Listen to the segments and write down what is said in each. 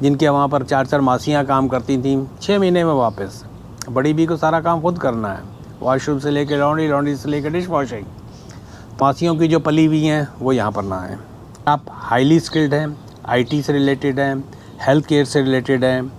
जिनके वहाँ पर 4-4 मासियाँ काम करती थीं, 6 महीने में वापस। बड़ी बी को सारा काम खुद करना है, वॉशरूम से लेकर लॉन्ड्री, लॉन्ड्री से लेकर डिश वॉशिंग। मासियों की जो पली हुई हैं वो यहाँ पर ना आए। आप हाईली स्किल्ड हैं, आईटी से रिलेटेड हैं, हेल्थ केयर से रिलेटेड हैं,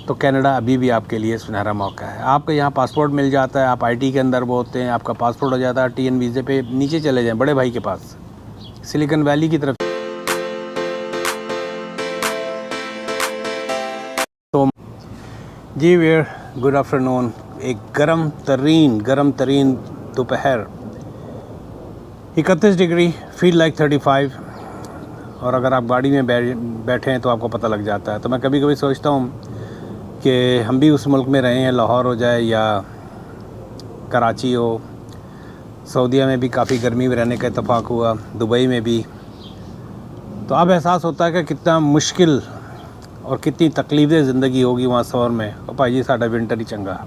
तो कनाडा अभी भी आपके लिए सुनहरा मौका है। आपको यहाँ पासपोर्ट मिल जाता है, आप आईटी के अंदर वो होते हैं, आपका पासपोर्ट हो जाता है, टीएन वीज़े पे नीचे चले जाएं बड़े भाई के पास, सिलिकॉन वैली की तरफ। तो जी वेयर गुड आफ्टरनून। एक गरम तरीन दोपहर, 31 डिग्री, फील लाइक 35। और अगर आप गाड़ी में बैठे हैं तो आपको पता लग जाता है। तो मैं कभी कभी सोचता हूँ कि हम भी उस मुल्क में रहे हैं, लाहौर हो जाए या कराची हो। सऊदीया में भी काफ़ी गर्मी में रहने का इत्तेफाक हुआ, दुबई में भी। तो अब एहसास होता है कि कितना मुश्किल और कितनी तकलीफ़ें ज़िंदगी होगी वहाँ समर में। और भाई जी साढ़ा विंटर ही चंगा।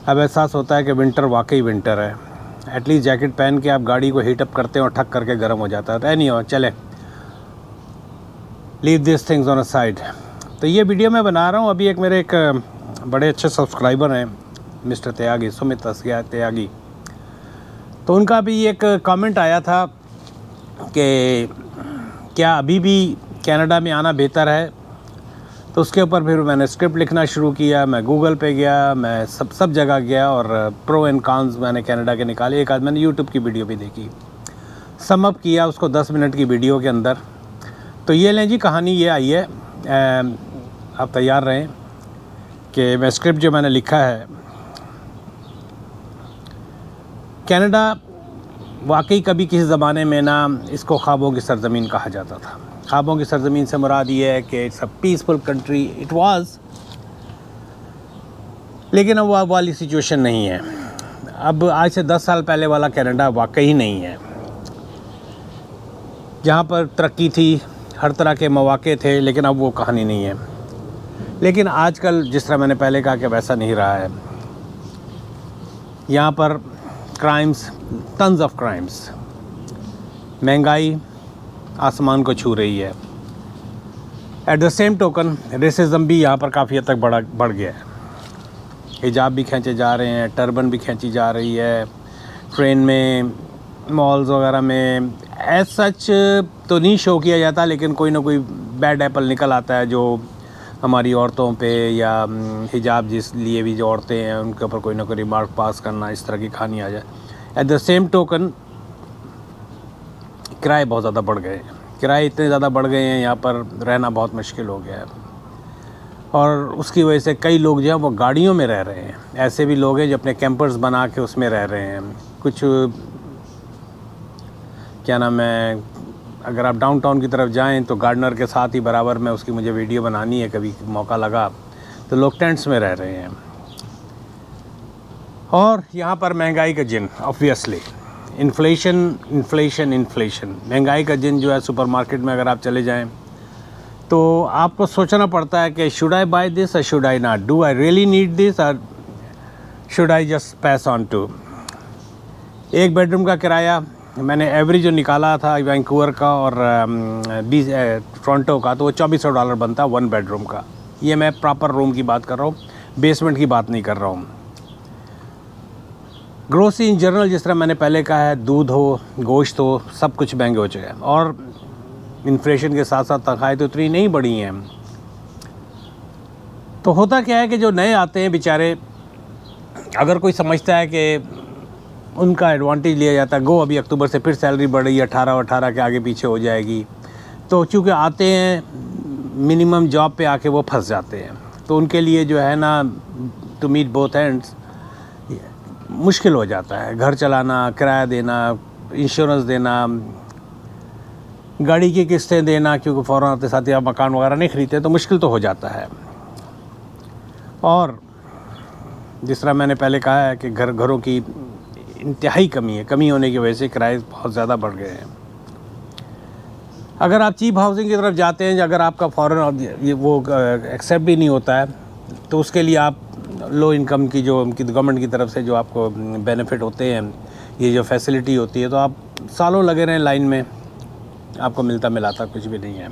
अब एहसास होता है कि विंटर वाकई विंटर है। एटलीस्ट जैकेट पहन के आप गाड़ी को हीटअप करते हैं और ठक करके गर्म हो जाता है। तो नहीं हो, चले leave this things on a side. तो ये वीडियो मैं बना रहा हूँ, अभी एक मेरे एक बड़े अच्छे सब्सक्राइबर हैं मिस्टर त्यागी, सुमित त्यागी। तो उनका भी एक कमेंट आया था कि क्या अभी भी कनाडा में आना बेहतर है। तो उसके ऊपर फिर मैंने स्क्रिप्ट लिखना शुरू किया। मैं गूगल पे गया, मैं सब जगह गया और प्रो एंड कॉन्स मैंने कनाडा के निकाले। एक आध मैंने यूट्यूब की वीडियो भी देखी, सम अप किया उसको 10 मिनट की वीडियो के अंदर। तो ये लें जी, कहानी ये आई है। आप तैयार रहें कि मैं स्क्रिप्ट जो मैंने लिखा है। कनाडा वाकई कभी किसी ज़माने में ना इसको ख्वाबों की सरज़मीन कहा जाता था। ख्वाबों की सरज़मीन से मुराद ये है कि it's a peaceful country, it was. लेकिन अब वो वाली सिचुएशन नहीं है। अब आज से 10 साल पहले वाला कनाडा वाकई नहीं है, जहाँ पर तरक्की थी, हर तरह के मौके थे। लेकिन अब वो कहानी नहीं है। लेकिन आजकल जिस तरह मैंने पहले कहा कि वैसा नहीं रहा है। यहाँ पर क्राइम्स, टन्स ऑफ क्राइम्स, महंगाई आसमान को छू रही है। At the same token racism भी यहाँ पर काफ़ी हद तक बढ़ गया है। हिजाब भी खींचे जा रहे हैं, टर्बन भी खींची जा रही है, ट्रेन में, मॉल्स वगैरह में। एज सच तो नहीं शो किया जाता, लेकिन कोई ना कोई बैड एप्पल निकल आता है जो हमारी औरतों पे, या हिजाब जिस लिए भी जो औरतें हैं उनके ऊपर कोई ना कोई रिमार्क पास करना, इस तरह की कहानी आ जाए। एट द सेम टोकन किराए बहुत ज़्यादा बढ़ गए हैं। किराए इतने ज़्यादा बढ़ गए हैं, यहाँ पर रहना बहुत मुश्किल हो गया है। और उसकी वजह से कई लोग जो हैं वो गाड़ियों में रह रहे हैं। ऐसे भी लोग हैं जो अपने कैंपर्स बना के उसमें रह रहे हैं। कुछ क्या नाम है, अगर आप डाउनटाउन की तरफ जाएं तो गार्डनर के साथ ही बराबर में उसकी मुझे वीडियो बनानी है, कभी मौका लगा तो लोग टेंट्स में रह रहे हैं। और यहाँ पर महंगाई का जिन, ऑब्वियसली इन्फ्लेशन। महंगाई का जिन जो है, सुपरमार्केट में अगर आप चले जाएं तो आपको सोचना पड़ता है कि शुड आई बाय दिस और should I not, do I really need this और शुड आई जस्ट पैस ऑन टू। एक बेडरूम का किराया मैंने एवरेज जो निकाला था वैंकूवर का और टोरंटो का, तो वो $2400 बनता है 1 बेडरूम का। ये मैं प्रॉपर रूम की बात कर रहा हूँ, बेसमेंट की बात नहीं कर रहा हूँ। ग्रोसरी इन जनरल, जिस तरह मैंने पहले कहा है, दूध हो, गोश्त हो, सब कुछ महंगे हो चुके हैं। और इन्फ्लेशन के साथ साथ तनख्वाहें तो इतनी नहीं बढ़ी हैं। तो होता क्या है कि जो नए आते हैं बेचारे, अगर कोई समझता है कि उनका एडवांटेज लिया जाता है, गो अभी अक्टूबर से फिर सैलरी बढ़ रही है, 18 के आगे पीछे हो जाएगी, तो चूँकि आते हैं मिनिमम जॉब पे आके वो फंस जाते हैं। तो उनके लिए जो है ना, टू मीट बोथ एंड्स मुश्किल हो जाता है। घर चलाना, किराया देना, इंश्योरेंस देना, गाड़ी की किस्तें देना, क्योंकि फ़ौरन आते साथ ही आप मकान वगैरह नहीं खरीदते, तो मुश्किल तो हो जाता है। और जिस तरह मैंने पहले कहा है कि घरों की इंतहाई कमी है। कमी होने की वजह से किराए बहुत ज़्यादा बढ़ गए हैं। अगर आप चीप हाउसिंग की तरफ जाते हैं, अगर आपका फ़ौरन वो एक्सेप्ट भी नहीं होता है, तो उसके लिए आप लो इनकम की जो उनकी गवर्नमेंट की तरफ से जो आपको बेनिफिट होते हैं, ये जो फैसिलिटी होती है, तो आप सालों लगे रहें लाइन में, आपको मिलता मिलाता कुछ भी नहीं है।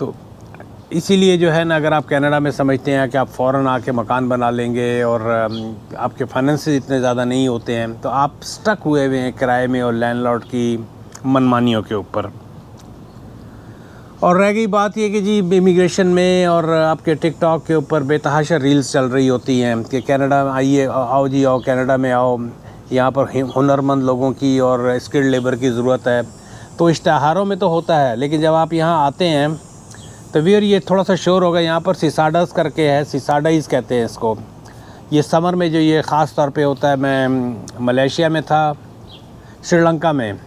तो इसीलिए जो है ना, अगर आप कनाडा में समझते हैं कि आप फ़ौरन आके मकान बना लेंगे और आपके फाइनेंसेस इतने ज़्यादा नहीं होते हैं, तो आप स्टक हुए हुए हैं किराए में और लैंडलॉर्ड की मनमानियों के ऊपर। और रह गई बात ये कि जी इमिग्रेशन में और आपके टिकटॉक के ऊपर बेतहाशा रील्स चल रही होती हैं कि कनाडा आइए, आओ जी आओ, कनाडा में आओ, यहाँ पर हुनरमंद लोगों की और स्किल्ड लेबर की ज़रूरत है। तो इश्तहारों में तो होता है, लेकिन जब आप यहाँ आते हैं तो फिर ये थोड़ा सा शोर होगा। यहाँ पर सिसाडास करके है, सिसाडाइज कहते हैं इसको। ये समर में जो ये ख़ास तौर पे होता है। मैं मलेशिया में था, श्रीलंका में,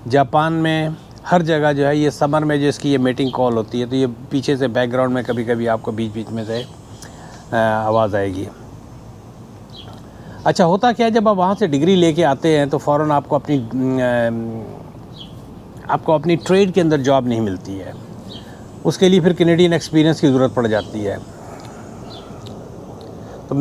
जापान में, हर जगह जो है ये समर में जो इसकी ये मीटिंग कॉल होती है, तो ये पीछे से बैकग्राउंड में कभी कभी आपको बीच बीच में से आवाज़ आएगी। अच्छा, होता क्या है, जब आप वहाँ से डिग्री लेके आते हैं तो फ़ौरन आपको अपनी ट्रेड के अंदर जॉब नहीं मिलती है। उसके लिए फिर कैनेडियन एक्सपीरियंस की ज़रूरत पड़ जाती है। तो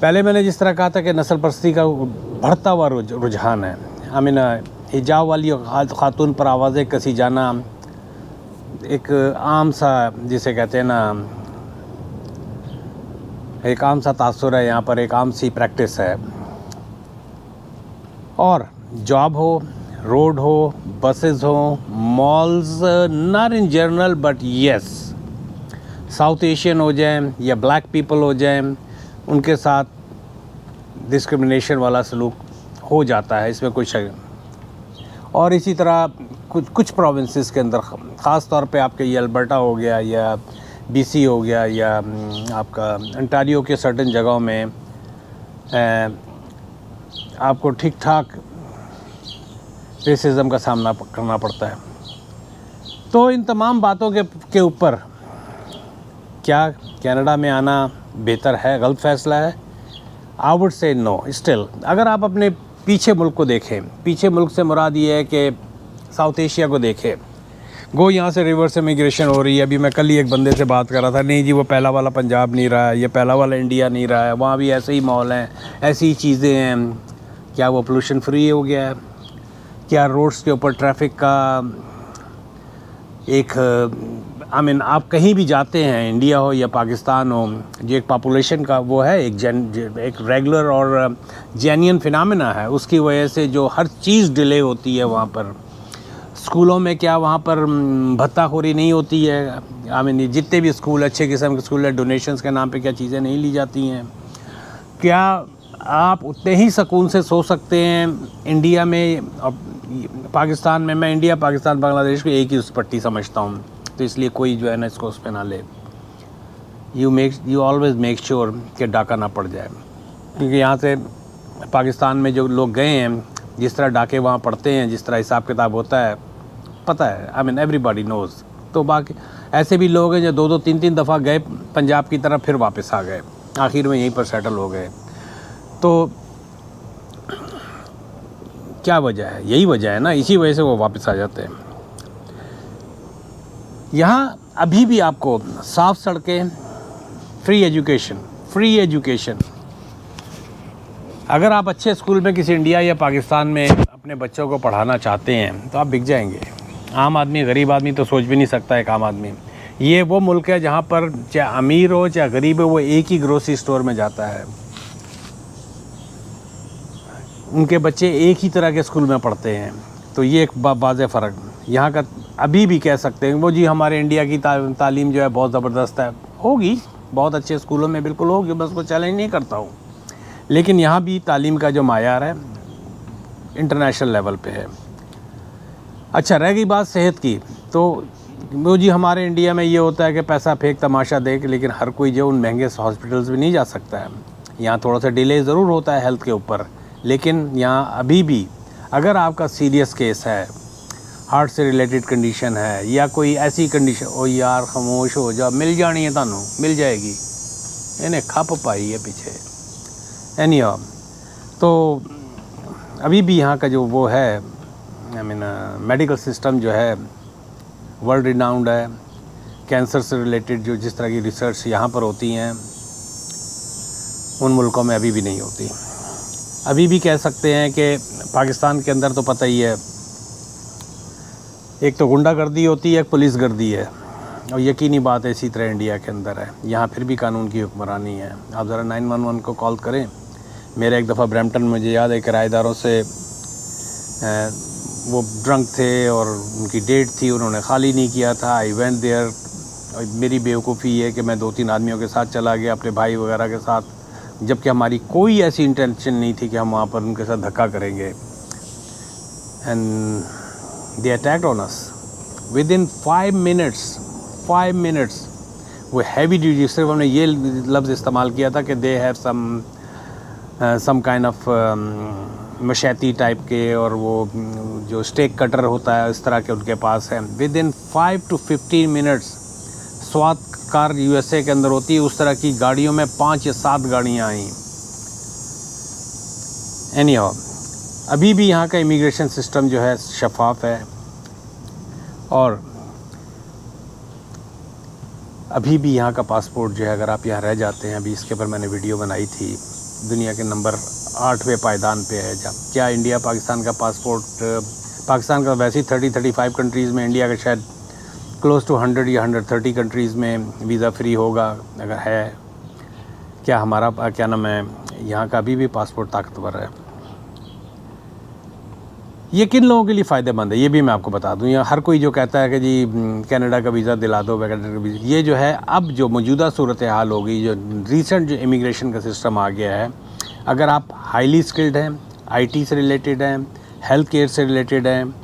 पहले मैंने जिस तरह कहा था कि नस्ल परस्ती का बढ़ता हुआ रुझान है। हिजाब वाली खातून पर आवाज़ें कसी जाना एक आम सा, जिसे कहते हैं ना, एक आम सा तासुर है यहाँ पर, एक आम सी प्रैक्टिस है। और जॉब हो, रोड हो, बसेस हो, malls, not in general but yes, south Asian हो जाएं या ब्लैक पीपल हो जाएं, उनके साथ डिस्क्रिमिनेशन वाला सलूक हो जाता है, इसमें कुछ है। और इसी तरह कुछ प्रोविंसेस के अंदर, ख़ास तौर पे आपके ये अल्बर्टा हो गया या बीसी हो गया या आपका अंटारियो के सर्टेन जगहों में आपको ठीक ठाक रेसिज्म का सामना करना पड़ता है। तो इन तमाम बातों के ऊपर क्या कनाडा में आना बेहतर है, गलत फ़ैसला है? I would say know still. अगर आप अपने पीछे मुल्क को देखें, पीछे मुल्क से मुराद ये है कि साउथ एशिया को देखें। यहाँ से रिवर्स इमिग्रेशन हो रही है। अभी मैं कल ही एक बंदे से बात कर रहा था, नहीं जी वो पहला वाला पंजाब नहीं रहा है, ये पहला वाला इंडिया नहीं रहा है, वहाँ भी ऐसे ही माहौल हैं, ऐसी ही चीज़ें हैं। क्या वो पोल्यूशन फ्री हो गया है? क्या रोड्स के ऊपर ट्रैफिक का एक आप कहीं भी जाते हैं, इंडिया हो या पाकिस्तान हो, जो एक पॉपुलेशन का वो है, एक रेगुलर और जेन्युइन फिनोमेना है, उसकी वजह से जो हर चीज़ डिले होती है वहाँ पर। स्कूलों में क्या वहाँ पर भत्ताखोरी नहीं होती है? जितने भी स्कूल, अच्छे किस्म के स्कूल है, डोनेशंस के नाम पे क्या चीज़ें नहीं ली जाती हैं? क्या आप उतने ही सुकून से सो सकते हैं इंडिया में और पाकिस्तान में? मैं इंडिया, पाकिस्तान, बांग्लादेश को एक ही उस पट्टी समझता हूँ, तो इसलिए कोई जो है ना इसको उस पर ना ले। यू ऑलवेज़ मेक श्योर कि डाका ना पड़ जाए, क्योंकि यहाँ से पाकिस्तान में जो लोग गए हैं, जिस तरह डाके वहाँ पड़ते हैं, जिस तरह हिसाब किताब होता है, पता है। Everybody knows. तो बाकी ऐसे भी लोग हैं जो 2-2, 3-3 दफ़ा गए पंजाब की तरफ, फिर वापस आ गए, आखिर में यहीं पर सेटल हो गए। तो क्या वजह है? यही वजह है ना, इसी वजह से वो वापस आ जाते हैं। यहाँ अभी भी आपको साफ़ सड़कें, फ्री एजुकेशन। अगर आप अच्छे स्कूल में किसी इंडिया या पाकिस्तान में अपने बच्चों को पढ़ाना चाहते हैं तो आप बिक जाएंगे। आम आदमी, गरीब आदमी तो सोच भी नहीं सकता। एक आम आदमी, ये वो मुल्क है जहाँ पर चाहे अमीर हो चाहे गरीब हो, वो एक ही ग्रोसरी स्टोर में जाता है। उनके बच्चे एक ही तरह के स्कूल में पढ़ते हैं। तो ये एक वाज़ेह फ़र्क यहाँ का अभी भी कह सकते हैं। वो जी हमारे इंडिया की तालीम जो है बहुत ज़बरदस्त है, होगी, बहुत अच्छे स्कूलों में बिल्कुल होगी, बस को चैलेंज नहीं करता हूँ, लेकिन यहाँ भी तालीम का जो मायार है इंटरनेशनल लेवल पे है। अच्छा, रह गई बात सेहत की, तो वो जी हमारे इंडिया में ये होता है कि पैसा फेंक तमाशा देख, लेकिन हर कोई जो उन महंगे हॉस्पिटल्स में नहीं जा सकता है। यहाँ थोड़ा सा डिले ज़रूर होता है हेल्थ के ऊपर, लेकिन यहाँ अभी भी अगर आपका सीरियस केस है, हार्ट से रिलेटेड कंडीशन है या कोई ऐसी कंडीशन, ओ यार खामोश हो जा, मिल जानी है, तानू मिल जाएगी, इन्हें खप पाई है पीछे। एनीहाउ, तो अभी भी यहाँ का जो वो है मेडिकल सिस्टम जो है वर्ल्ड रिनाउंड है। कैंसर से रिलेटेड जो जिस तरह की रिसर्च यहाँ पर होती हैं, उन मुल्कों में अभी भी नहीं होती। अभी भी कह सकते हैं कि पाकिस्तान के अंदर तो पता ही है, एक तो गुंडागर्दी होती है, एक पुलिस गर्दी है, और यकीनी बात है इसी तरह इंडिया के अंदर है। यहाँ फिर भी कानून की हुक्मरानी है। आप ज़रा 911 को कॉल करें। मेरा एक दफ़ा ब्रैम्पटन में मुझे याद है किराएदारों से वो ड्रंक थे और उनकी डेट थी, उन्होंने खाली नहीं किया था। I went there. मेरी बेवकूफ़ी है कि मैं 2-3 आदमियों के साथ चला गया, अपने भाई वगैरह के साथ, जबकि हमारी कोई ऐसी इंटेंशन नहीं थी कि हम वहाँ पर उनके साथ धक्का करेंगे। And they attacked on us within 5 minutes. वो हैवी ड्यूटी, सिर्फ हमने ये लफ्ज़ इस्तेमाल किया था कि they have some kind of मशैती टाइप के, और वो जो स्टेक कटर होता है इस तरह के उनके पास है। With in 5 to 15 minutes Swat car USA के अंदर होती है, उस तरह की गाड़ियों में 5 या 7 गाड़ियाँ आई। एनीहाउ, अभी भी यहाँ का इमिग्रेशन सिस्टम जो है शफाफ है, और अभी भी यहाँ का पासपोर्ट जो है, अगर आप यहाँ रह जाते हैं, अभी इसके ऊपर मैंने वीडियो बनाई थी, दुनिया के नंबर 8वें पायदान पे है। जब क्या इंडिया पाकिस्तान का पासपोर्ट, पाकिस्तान का वैसे ही 30-35 कंट्रीज़ में, इंडिया का शायद क्लोज टू 100 या 130 कंट्रीज़ में वीज़ा फ्री होगा अगर है। क्या हमारा क्या नाम है, यहाँ का अभी भी पासपोर्ट ताकतवर है। ये किन लोगों के लिए फ़ायदेमंद है ये भी मैं आपको बता दूं। यहाँ हर कोई जो कहता है कि जी कनाडा का वीज़ा दिला दो, कनाडा का वीज़ा, ये जो है अब जो मौजूदा सूरत हाल होगी, जो रिसेंट जो इमिग्रेशन का सिस्टम आ गया है, अगर आप हाईली स्किल्ड हैं, IT से रिलेटेड हैं, हेल्थ केयर से रिलेटेड हैं,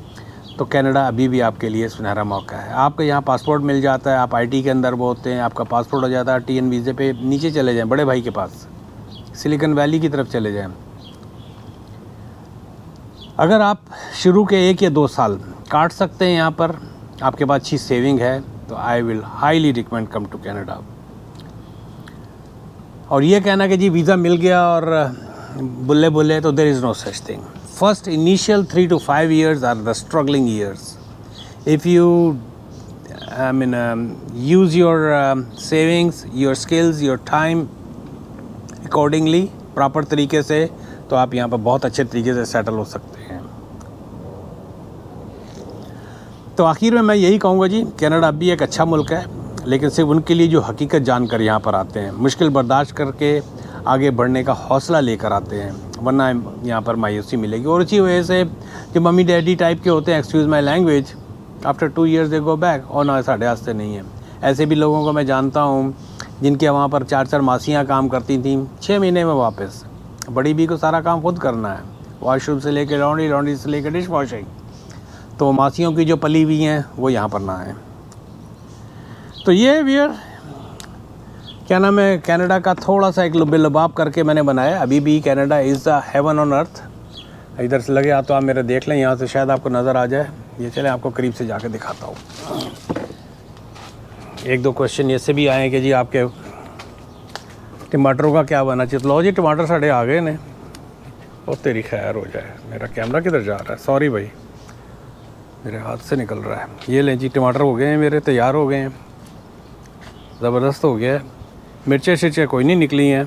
तो कनाडा अभी भी आपके लिए सुनहरा मौका है। आपका यहाँ पासपोर्ट मिल जाता है, आप IT के अंदर वो होते हैं, आपका पासपोर्ट हो जाता है, TN वीज़े पे नीचे चले जाएँ बड़े भाई के पास, सिलिकॉन वैली की तरफ चले जाएँ। अगर आप शुरू के 1 या 2 साल काट सकते हैं यहाँ पर, आपके पास अच्छी सेविंग है, तो I will highly recommend come to Canada. और ये कहना कि जी वीज़ा मिल गया और बुल्ले बुल्ले, तो there is no such thing. First initial 3 to 5 years are the struggling years. If you use your savings, your skills, your time accordingly, proper तरीके से, तो आप यहाँ पर बहुत अच्छे तरीके से सेटल हो सकते हैं। तो आखिर में मैं यही कहूँगा जी, कनाडा अब भी एक अच्छा मुल्क है, लेकिन सिर्फ उनके लिए जो हकीकत जानकर यहाँ पर आते हैं, मुश्किल बर्दाश्त करके आगे बढ़ने का हौसला लेकर आते हैं, वरना यहाँ पर मायूसी मिलेगी। और इसी वजह से जो मम्मी डैडी टाइप के होते हैं, excuse my language, after 2 years they go back, और ना साढ़े वास्ते नहीं है। ऐसे भी लोगों को मैं जानता हूँ जिनके वहाँ पर 4-4 मासियाँ काम करती थीं, 6 महीने में वापस। बड़ी बी को सारा काम खुद करना है, वॉशरूम से लेकर लॉन्ड्री से लेकर डिश वॉशिंग, तो मासियों की जो पली हुई हैं वो यहाँ पर ना है। तो ये वियर क्या नाम है, कनाडा का थोड़ा सा एक लुबाब करके मैंने बनाया। अभी भी Canada is the heaven on earth. इधर से लगे तो आप मेरे देख लें, यहाँ से शायद आपको नज़र आ जाए। ये चलें आपको करीब से जाके दिखाता हूँ। 1-2 क्वेश्चन ऐसे भी आए कि जी आपके टमाटरों का क्या बना चाहिए। लो जी टमाटर साढ़े आ गए ने, और तेरी खैर हो जाए। मेरा कैमरा किधर जा रहा है, सॉरी भाई, मेरे हाथ से निकल रहा है। ये लें जी, टमाटर हो गए हैं मेरे, तैयार हो गए हैं, ज़बरदस्त हो गया है। मिर्चें शिर्चें कोई नहीं निकली हैं,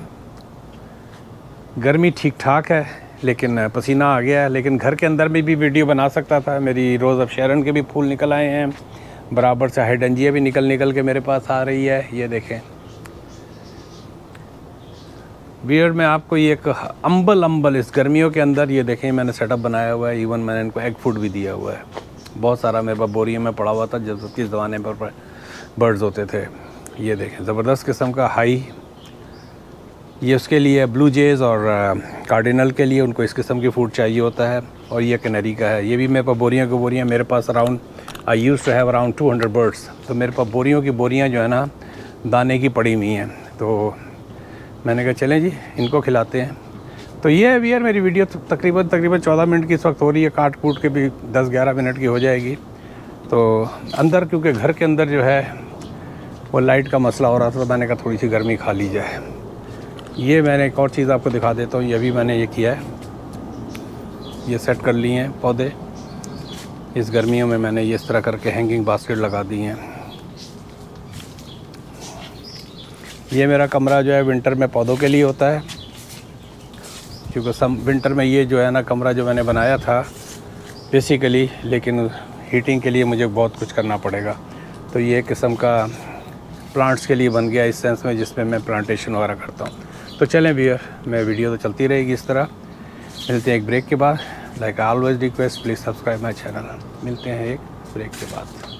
गर्मी ठीक ठाक है, लेकिन पसीना आ गया है। लेकिन घर के अंदर में भी वीडियो बना सकता था। मेरी रोज़ ऑफ शेरन के भी फूल निकल आए हैं, बराबर से हाइडेंजिया भी निकल के मेरे पास आ रही है। ये देखें बियर में आपको ये एक अम्बल इस गर्मियों के अंदर, ये देखें मैंने सेटअप बनाया हुआ है। इवन मैंने इनको एग फूड भी दिया हुआ है। बहुत सारा मेरे पास बोरियों में पड़ा हुआ था जब किस ज़माने पर बर्ड्स होते थे। ये देखें ज़बरदस्त किस्म का हाई, ये उसके लिए ब्लू जेज़ और कार्डिनल के लिए उनको इस किस्म की फूड चाहिए होता है। और ये कैनरी का है। ये भी मेरे पास बोरियों की बोरियाँ, मेरे पास around I use to have around 200 birds. तो मेरे पास बोरियों की बोरियाँ जो है ना दाने की पड़ी हुई हैं। तो मैंने कहा चलें जी इनको खिलाते हैं। तो ये है वियर मेरी वीडियो तकरीबन 14 मिनट की इस वक्त हो रही है, काट कूट के भी 10-11 मिनट की हो जाएगी। तो अंदर क्योंकि घर के अंदर जो है वो लाइट का मसला हो रहा था, तो मैंने कहा थोड़ी सी गर्मी खा ली जाए। ये मैंने एक और चीज़ आपको दिखा देता हूँ। ये भी मैंने ये किया है, ये सेट कर लिए हैं पौधे। इस गर्मियों में मैंने ये इस तरह करके हैंगिंग बास्केट लगा दी हैं। ये मेरा कमरा जो है विंटर में पौधों के लिए होता है, क्योंकि विंटर में ये जो है ना कमरा जो मैंने बनाया था बेसिकली, लेकिन हीटिंग के लिए मुझे बहुत कुछ करना पड़ेगा। तो ये किस्म का प्लांट्स के लिए बन गया इस सेंस में, जिसमें मैं प्लांटेशन वगैरह करता हूँ। तो चलें व्यूअर, मैं वीडियो तो चलती रहेगी इस तरह। मिलते हैं एक ब्रेक के बाद। Like always request, please subscribe my channel. मिलते हैं एक ब्रेक के बाद।